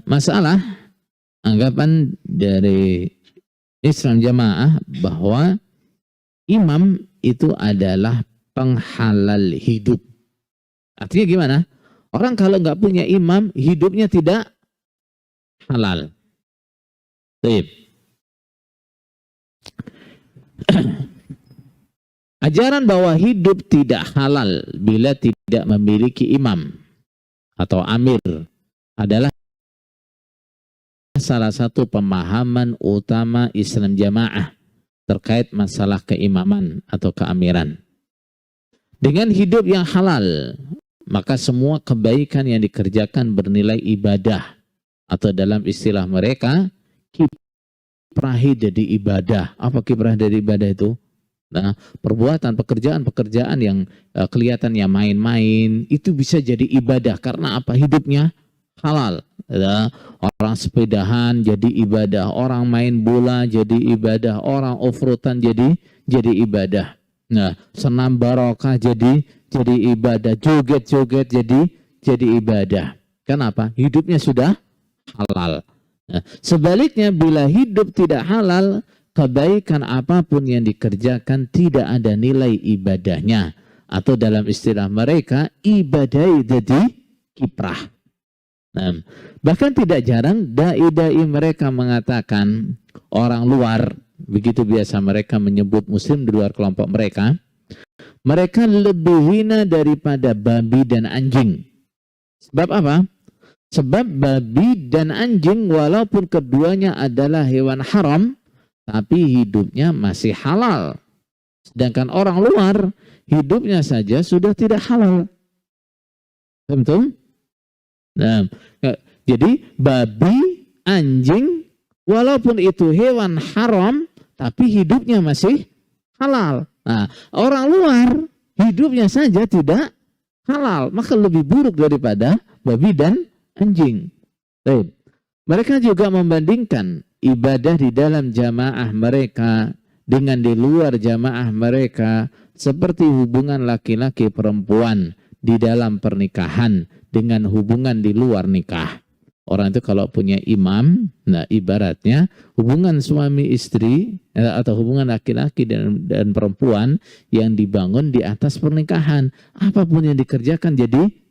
masalah anggapan dari Islam Jamaah bahwa imam itu adalah penghalal hidup. Artinya gimana? Orang kalau nggak punya imam, hidupnya tidak halal. Baik. Ajaran bahwa hidup tidak halal bila tidak memiliki imam atau amir adalah salah satu pemahaman utama Islam Jamaah terkait masalah keimaman atau keamiran. Dengan hidup yang halal, maka semua kebaikan yang dikerjakan bernilai ibadah, atau dalam istilah mereka, kiprah dari ibadah. Apa kiprah dari ibadah itu? Nah, perbuatan, pekerjaan yang kelihatannya main-main, itu bisa jadi ibadah. Karena apa? Hidupnya halal. Ya, orang sepedahan jadi ibadah, orang main bola jadi ibadah, orang off-roadan jadi ibadah. Nah, senam barokah jadi ibadah, joget-joget jadi ibadah. Kenapa? Hidupnya sudah halal. Nah, sebaliknya bila hidup tidak halal, kebaikan apapun yang dikerjakan tidak ada nilai ibadahnya, atau dalam istilah mereka ibadah jadi kiprah. Nah, bahkan tidak jarang dai-dai mereka mengatakan orang luar, begitu biasa mereka menyebut muslim di luar kelompok mereka, mereka lebih hina daripada babi dan anjing. Sebab apa? Sebab babi dan anjing walaupun keduanya adalah hewan haram, tapi hidupnya masih halal. Sedangkan orang luar, hidupnya saja sudah tidak halal. Betul? Nah, jadi babi, anjing, walaupun itu hewan haram, tapi hidupnya masih halal. Nah, orang luar, hidupnya saja tidak halal, maka lebih buruk daripada babi dan anjing. Baik. Mereka juga membandingkan ibadah di dalam jamaah mereka dengan di luar jamaah mereka, seperti hubungan laki-laki perempuan di dalam pernikahan dengan hubungan di luar nikah. Orang itu kalau punya imam, nah ibaratnya hubungan suami istri atau hubungan laki-laki dan perempuan yang dibangun di atas pernikahan. Apapun yang dikerjakan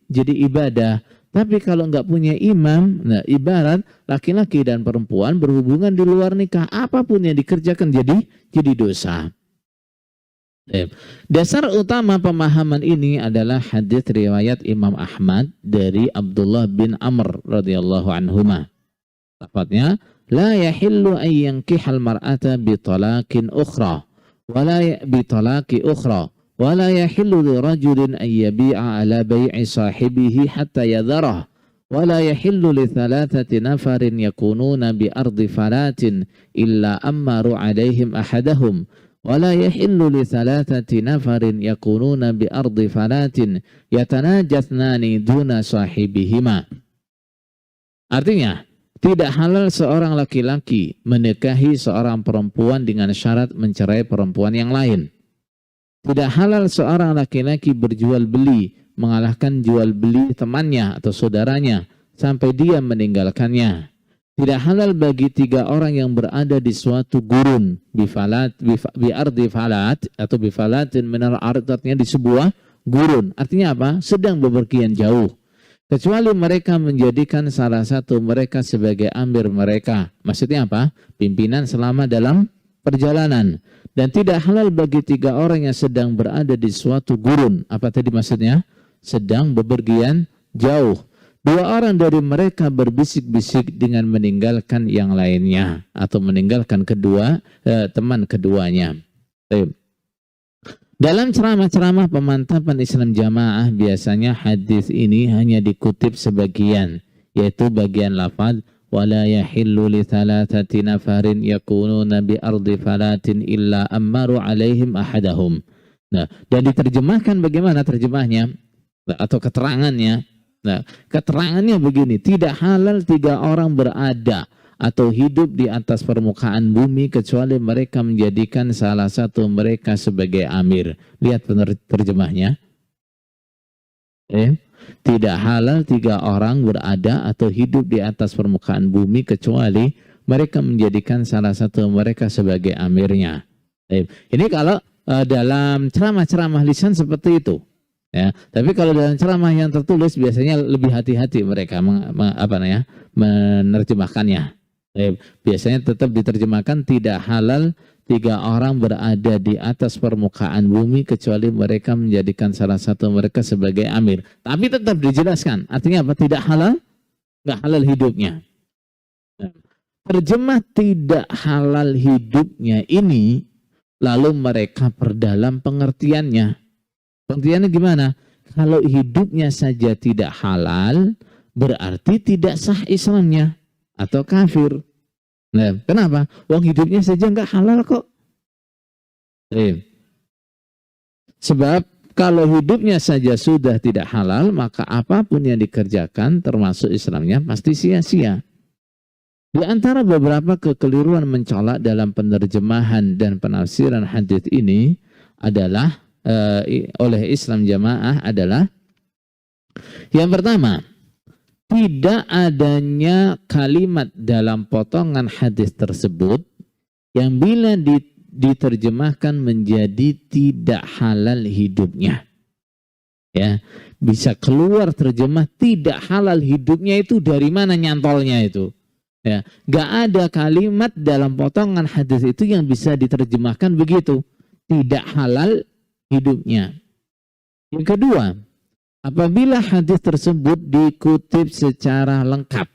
jadi ibadah. Tapi kalau nggak punya imam, nah ibarat laki-laki dan perempuan berhubungan di luar nikah, apapun yang dikerjakan jadi dosa. Dasar utama pemahaman ini adalah hadis riwayat Imam Ahmad dari Abdullah bin Amr radhiyallahu anhuma. Lafadznya, la yahillu an yankihal mar'ata bi talaqin ukhra wala bi talaqi ukhra wala yahillu li rajulin an yabi'a ala bai'i sahibihi hatta yadharah wala yahillu li thalathati nafarin yakununa bi ardi falatin illa ammaru alaihim ahadahum wala yahillu li thalathati nafarin yakununa bi ardi falatin yatanajatsnani duna sahibihima. Artinya, tidak halal seorang laki-laki menikahi seorang perempuan dengan syarat mencerai perempuan yang lain. Tidak halal seorang laki-laki berjual beli, mengalahkan jual beli temannya atau saudaranya sampai dia meninggalkannya. Tidak halal bagi tiga orang yang berada di suatu gurun, bi ardi falat atau bi falatin minal ard, artinya di sebuah gurun. Artinya apa? Sedang bepergian jauh. Kecuali mereka menjadikan salah satu mereka sebagai amir mereka. Maksudnya apa? Pimpinan selama dalam perjalanan. Dan tidak halal bagi tiga orang yang sedang berada di suatu gurun. Apa tadi maksudnya? Sedang bepergian jauh. Dua orang dari mereka berbisik-bisik dengan meninggalkan yang lainnya atau meninggalkan teman keduanya. Dalam ceramah-ceramah pemantapan Islam Jamaah biasanya hadis ini hanya dikutip sebagian, yaitu bagian lafaz wala yahillu li thalathati nafarin yakununa bi ardi falatin illa ammaru alaihim ahadahum. Nah, dan diterjemahkan bagaimana terjemahnya atau keterangannya? Nah, keterangannya begini, tidak halal tiga orang berada atau hidup di atas permukaan bumi kecuali mereka menjadikan salah satu mereka sebagai amir. Lihat terjemahnya. Tidak halal 3 orang berada atau hidup di atas permukaan bumi kecuali mereka menjadikan salah satu mereka sebagai amirnya. Ini kalau dalam ceramah-ceramah lisan seperti itu. Ya, tapi kalau dalam ceramah yang tertulis biasanya lebih hati-hati mereka menerjemahkannya. Biasanya tetap diterjemahkan tidak halal 3 orang berada di atas permukaan bumi kecuali mereka menjadikan salah satu mereka sebagai amir. Tapi tetap dijelaskan. Artinya apa? Tidak halal, nggak halal hidupnya. Terjemah tidak halal hidupnya ini lalu mereka perdalam pengertiannya. Pengertiannya gimana? Kalau hidupnya saja tidak halal, berarti tidak sah Islamnya atau kafir. Nah, kenapa? Wong hidupnya saja nggak halal kok. Sebab kalau hidupnya saja sudah tidak halal, maka apapun yang dikerjakan termasuk Islamnya pasti sia-sia. Di antara beberapa kekeliruan mencolok dalam penerjemahan dan penafsiran hadits ini adalah oleh Islam Jamaah adalah yang pertama, tidak adanya kalimat dalam potongan hadis tersebut yang bila diterjemahkan menjadi tidak halal hidupnya. Ya, bisa keluar terjemah tidak halal hidupnya itu dari mana nyantolnya itu. Ya, gak ada kalimat dalam potongan hadis itu yang bisa diterjemahkan begitu. Tidak halal hidupnya. Yang kedua, apabila hadis tersebut dikutip secara lengkap,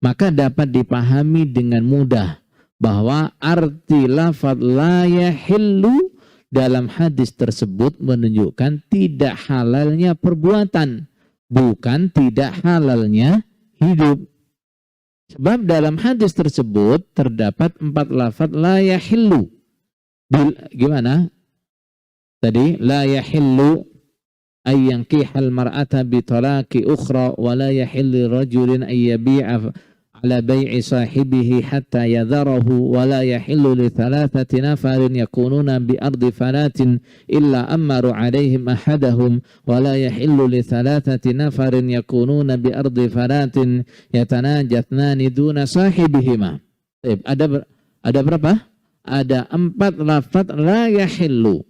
maka dapat dipahami dengan mudah bahwa arti lafaz la yahillu dalam hadis tersebut menunjukkan tidak halalnya perbuatan, bukan tidak halalnya hidup. Sebab dalam hadis tersebut terdapat 4 lafaz la yahillu. Gimana? Tadi la yahillu ay yankihal mar'ata bi talaqi ukhra wa la yahillu rajulin ay yabi'a ala bai'i sahibihi hatta yadharahu wa la yahillu li 3 nafarin yakununa bi ardi falatin illa amaru alaihim ahadahum wa la yahillu li 3 nafarin yakununa bi ardi falatin yatanajatnani duna sahibihima. Ada berapa? Ada 4 lafaz la yahillu.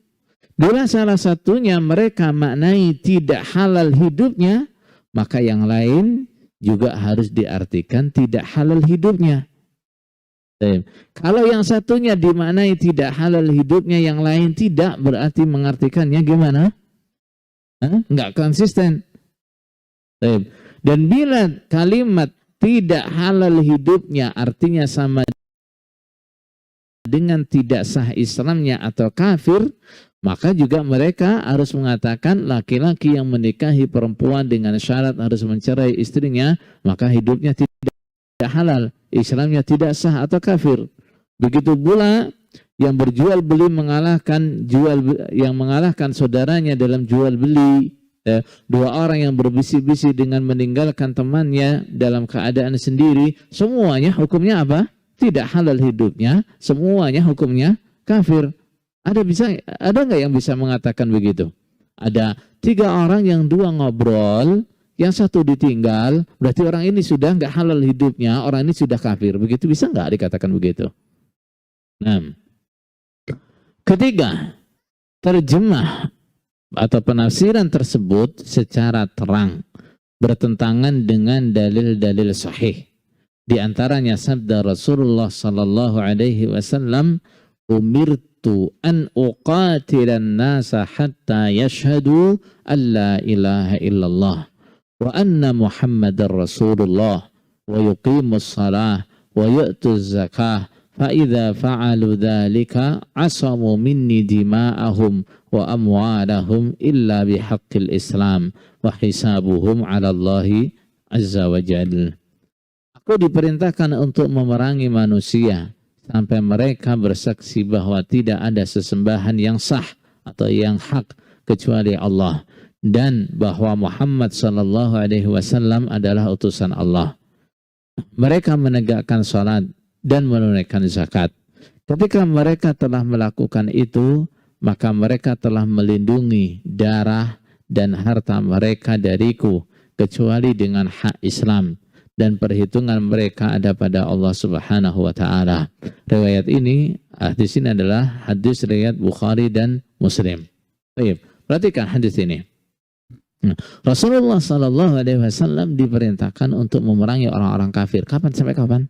Bila salah satunya mereka maknai tidak halal hidupnya, maka yang lain juga harus diartikan tidak halal hidupnya. Kalau yang satunya dimaknai tidak halal hidupnya, yang lain tidak, berarti mengartikannya gimana? Enggak konsisten. Dan bila kalimat tidak halal hidupnya artinya sama dengan tidak sah Islamnya atau kafir, maka juga mereka harus mengatakan laki-laki yang menikahi perempuan dengan syarat harus mencerai istrinya, maka hidupnya tidak halal, Islamnya tidak sah atau kafir. Begitu pula yang berjual beli yang mengalahkan saudaranya dalam jual beli. 2 orang yang berbisi-bisi dengan meninggalkan temannya dalam keadaan sendiri, semuanya hukumnya apa? Tidak halal hidupnya, semuanya hukumnya kafir. Ada nggak yang bisa mengatakan begitu? Ada 3 orang yang 2 ngobrol, yang 1 ditinggal, berarti orang ini sudah nggak halal hidupnya, orang ini sudah kafir. Begitu bisa nggak dikatakan begitu? Nah, ketiga, terjemah atau penafsiran tersebut secara terang bertentangan dengan dalil-dalil sahih. Di antaranya sabda Rasulullah sallallahu alaihi wasallam, umirtu an uqatilan nasa hatta yashhadu an la ilaha illallah wa anna muhammadar rasulullah wa yuqimus salah wa yu'tuz zakah fa idza fa'alu dzalika asamu minni dima'ahum wa amwalahum illa bihaqqil islam wa hisabuhum 'ala Allahi azza wa jalla. Aku diperintahkan untuk memerangi manusia sampai mereka bersaksi bahwa tidak ada sesembahan yang sah atau yang hak kecuali Allah, dan bahwa Muhammad sallallahu alaihi wasallam adalah utusan Allah. Mereka menegakkan salat dan menunaikan zakat. Ketika mereka telah melakukan itu, maka mereka telah melindungi darah dan harta mereka dariku kecuali dengan hak Islam, dan perhitungan mereka ada pada Allah Subhanahu wa taala. Riwayat ini, hadis ini adalah hadis riwayat Bukhari dan Muslim. Baik, perhatikan hadis ini. Rasulullah Sallallahu Alaihi Wasallam diperintahkan untuk memerangi orang-orang kafir. Kapan sampai kapan?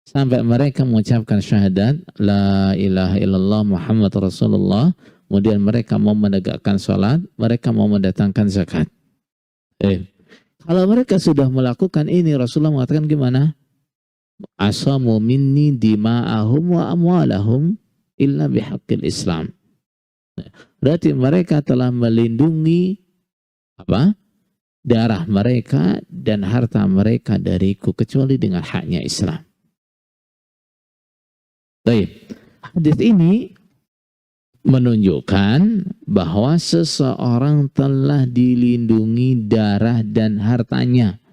Sampai mereka mengucapkan syahadat la ilaha illallah Muhammad Rasulullah, kemudian mereka mau menegakkan sholat, mereka mau mendatangkan zakat. Kalau mereka sudah melakukan ini, Rasulullah mengatakan gimana? Asamu minni dima'ahum wa amwalahum illa bihaqqil Islam. Berarti mereka telah melindungi darah mereka dan harta mereka dariku kecuali dengan haknya Islam. Baik, hadis ini menunjukkan bahwa seseorang telah dilindungi darah dan hartanya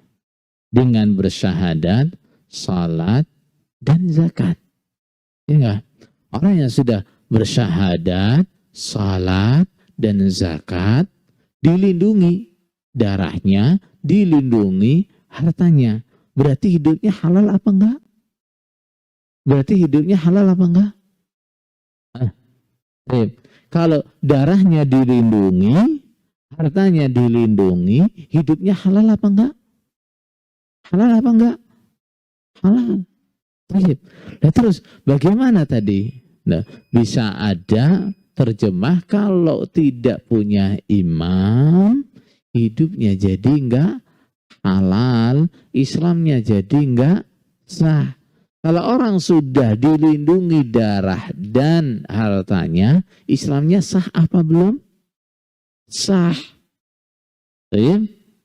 dengan bersyahadat, salat, dan zakat. Ya, orang yang sudah bersyahadat, salat, dan zakat dilindungi darahnya, dilindungi hartanya. Berarti hidupnya halal apa enggak? Berarti hidupnya halal apa enggak? Kalau darahnya dilindungi, hartanya dilindungi, hidupnya halal apa enggak? Halal apa enggak? Halal. Nah, terus bagaimana tadi? Nah, bisa ada terjemah kalau tidak punya imam, hidupnya jadi enggak halal, Islamnya jadi enggak sah. Kalau orang sudah dilindungi darah dan hartanya, Islamnya sah apa belum? Sah.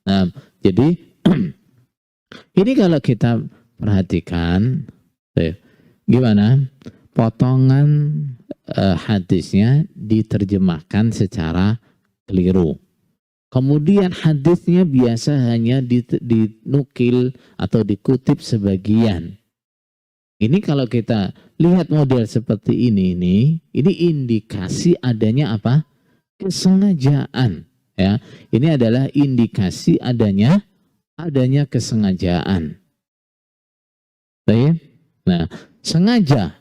Nah, jadi ini kalau kita perhatikan, gimana? Potongan hadisnya diterjemahkan secara keliru. Kemudian hadisnya biasa hanya dinukil atau dikutip sebagian. Ini kalau kita lihat model seperti ini indikasi adanya apa? Kesengajaan. Ya, ini adalah indikasi adanya kesengajaan. Baik. Nah, sengaja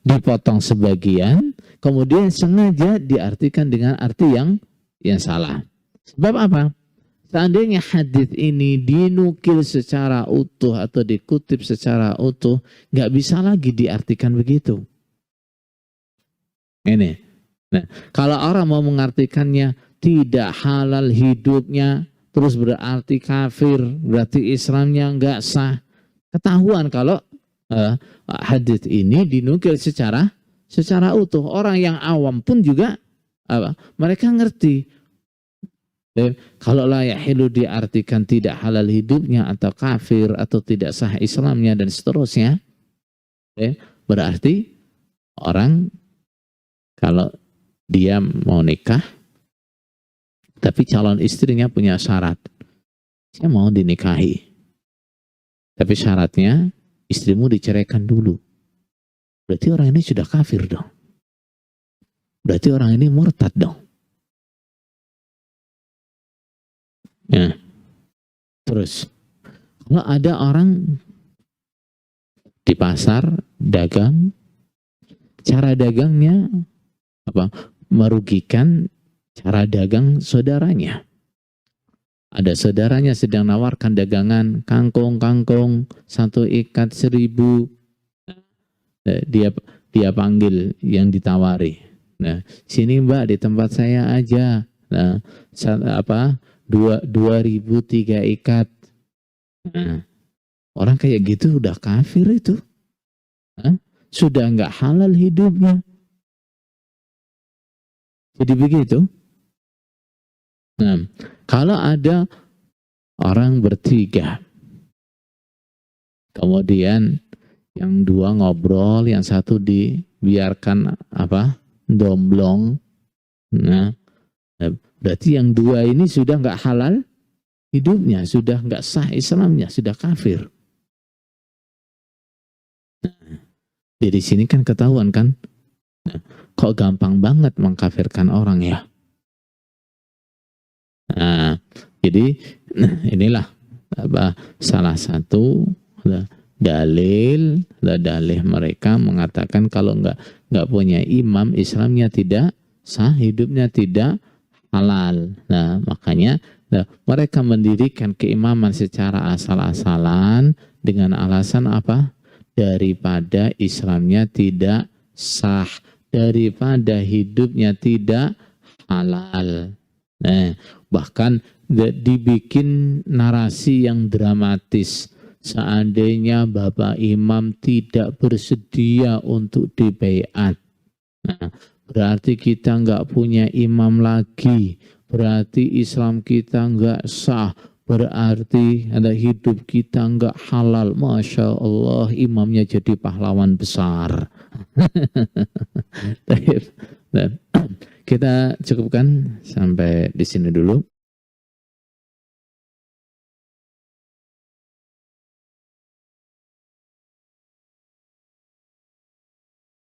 dipotong sebagian, kemudian sengaja diartikan dengan arti yang salah. Sebab apa? Seandainya hadis ini dinukil secara utuh atau dikutip secara utuh, nggak bisa lagi diartikan begitu. Ini. Nah, kalau orang mau mengartikannya tidak halal hidupnya, terus berarti kafir, berarti Islamnya nggak sah. Ketahuan kalau hadis ini dinukil secara utuh. Orang yang awam pun juga mereka ngerti. Kalau la yahilu diartikan tidak halal hidupnya atau kafir atau tidak sah Islamnya dan seterusnya, berarti orang kalau dia mau nikah tapi calon istrinya punya syarat, saya mau dinikahi, tapi syaratnya istrimu diceraikan dulu, berarti orang ini sudah kafir dong, berarti orang ini murtad dong. Ya. Terus kalau ada orang di pasar dagang, cara dagangnya merugikan cara dagang saudaranya. Ada saudaranya sedang nawarkan dagangan kangkung 1 ikat 1.000. Dia panggil yang ditawari. Nah, sini Mbak di tempat saya aja. Nah, 2.000 3 ikat. Nah, orang kayak gitu udah kafir itu. Sudah nggak halal hidupnya. Jadi begitu. Nah, kalau ada orang bertiga, kemudian yang 2 ngobrol, yang 1 dibiarkan domblong. Nah, berarti yang 2 ini sudah nggak halal hidupnya, sudah nggak sah Islamnya, sudah kafir. Nah, dari sini kan ketahuan kan, kok gampang banget mengkafirkan orang ya. Nah, jadi inilah salah satu dalil mereka mengatakan kalau nggak punya imam, Islamnya tidak sah, hidupnya tidak halal. Nah, makanya mereka mendirikan keimaman secara asal-asalan dengan alasan apa? Daripada Islamnya tidak sah, daripada hidupnya tidak halal. Nah, bahkan dibikin narasi yang dramatis. Seandainya Bapak Imam tidak bersedia untuk dibaiat, nah, berarti kita nggak punya imam lagi, berarti Islam kita nggak sah, berarti ada hidup kita nggak halal. Masya Allah, imamnya jadi pahlawan besar. Kita cukupkan sampai di sini dulu.